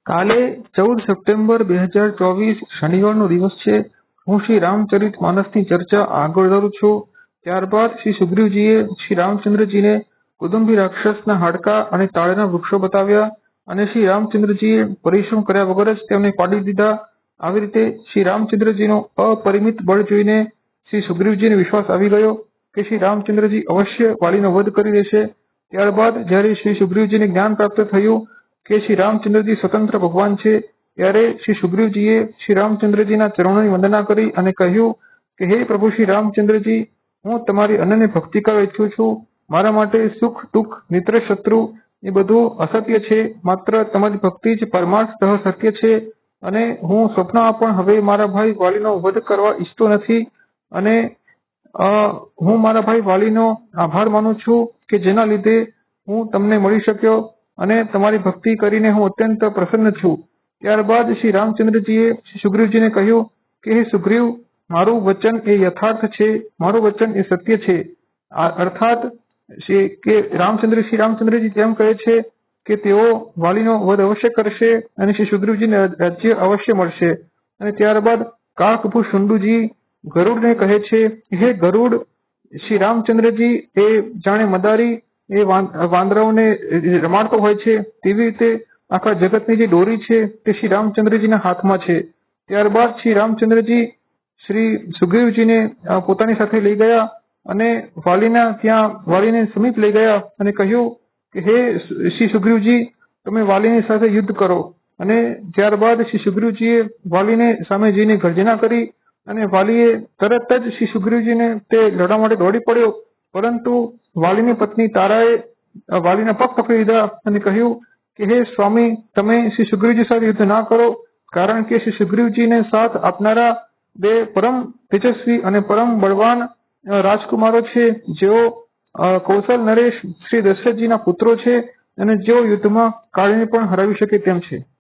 કાલે 14 સપ્ટેમ્બર 2024 શનિવારનો દિવસ છે। હું શ્રી રામચરિત માનસની ચર્ચા આગળ ધરું છું। ત્યારબાદ શ્રી સુગ્રીવજીએ શ્રી રામચંદ્રજીને કુદુંબી રાક્ષસના હાડકા અને તાળના વૃક્ષો બતાવ્યા અને શ્રી રામચંદ્રજીએ પરિશ્રમ કર્યા વગર જ તેમને પાડી દીધા। આવી રીતે શ્રી રામચંદ્રજીનો અપરિમિત બળ જોઈને શ્રી સુગ્રીવજીને વિશ્વાસ આવી ગયો કે શ્રી રામચંદ્રજી અવશ્ય વાલીનો વધ કરી દેશે। ત્યારબાદ જ્યારે શ્રી સુગ્રીવજીને જ્ઞાન પ્રાપ્ત થયું કે શ્રી રામચંદ્રજી સ્વતંત્ર ભગવાન છે, ત્યારે શ્રી સુગ્રીવજીએ શ્રી રામચંદ્રજીના ચરણોની વંદના કરી અને કહ્યું કે હે પ્રભુ શ્રી રામચંદ્રજી, હું તમારી અનન્ય ભક્તિ કરવા ઈચ્છું છું। મારા માટે સુખ દુઃખ મિત્ર શત્રુ એ બધું અસત્ય છે, માત્ર તમારી ભક્તિ જ પરમાર્થતઃ સત્ય છે અને હું સ્વપ્નમાં પણ હવે મારા ભાઈ વાલીનો વધ કરવા ઈચ્છતો નથી અને હું મારા ભાઈ વાલીનો આભાર માનું છું કે જેના લીધે હું તમને મળી શક્યો અને તમારી ભક્તિ કરીને હું અત્યંત પ્રસન્ન છું। ત્યારબાદ શ્રી રામચંદ્રજીએ શ્રી સુગ્રીવજીને કહ્યું કે હે સુગ્રીવ, મારું વચન એ યથાર્થ છે, મારું વચન એ સત્ય છે। અર્થાત શ્રી રામચંદ્રજી તેમ કહે છે કે તેઓ વાલીનો વધ અવશ્ય કરશે અને શ્રી સુગ્રીવજીને રાજ્ય અવશ્ય મળશે। અને ત્યારબાદ કાકભૂ શુંડુજી ગરુડને કહે છે, હે ગરુડ, શ્રી રામચંદ્રજી એ જાણે મદારી એ વાંદરાઓને રમાડતો હોય છે તેવી રીતે આખા જગતની જે દોરી છે તે શ્રી રામચંદ્રજીના હાથમાં છે। ત્યારબાદ શ્રી રામચંદ્રજી શ્રી સુગ્રીવજીને પોતાની સાથે લઈ ગયા અને વાલીને સમીપ લઈ ગયા અને કહ્યું કે હે શ્રી સુગ્રીવજી, તમે વાલીની સાથે યુદ્ધ કરો। અને ત્યારબાદ શ્રી સુગ્રીવજીએ વાલીને સામે જઈને ગર્જના કરી અને વાલીએ તરત જ શ્રી સુગ્રીવજીને તે લડવા માટે દોડી પડ્યો, પરંતુ વાલીની પત્ની તારાએ વાલીના પગ પકડી લીધા અને કહ્યું કે હે સ્વામી, તમે શ્રી સુગ્રીવજી સાથે યુદ્ધ ના કરો, કારણ કે શ્રી સુગ્રીવજીને સાથ આપનારા બે પરમ તેજસ્વી અને પરમ બળવાન રાજકુમારો છે, જેઓ કૌશલ નરેશ શ્રી દશરથજીના પુત્રો છે અને જેઓ યુદ્ધમાં કાળીને પણ હરાવી શકે તેમ છે।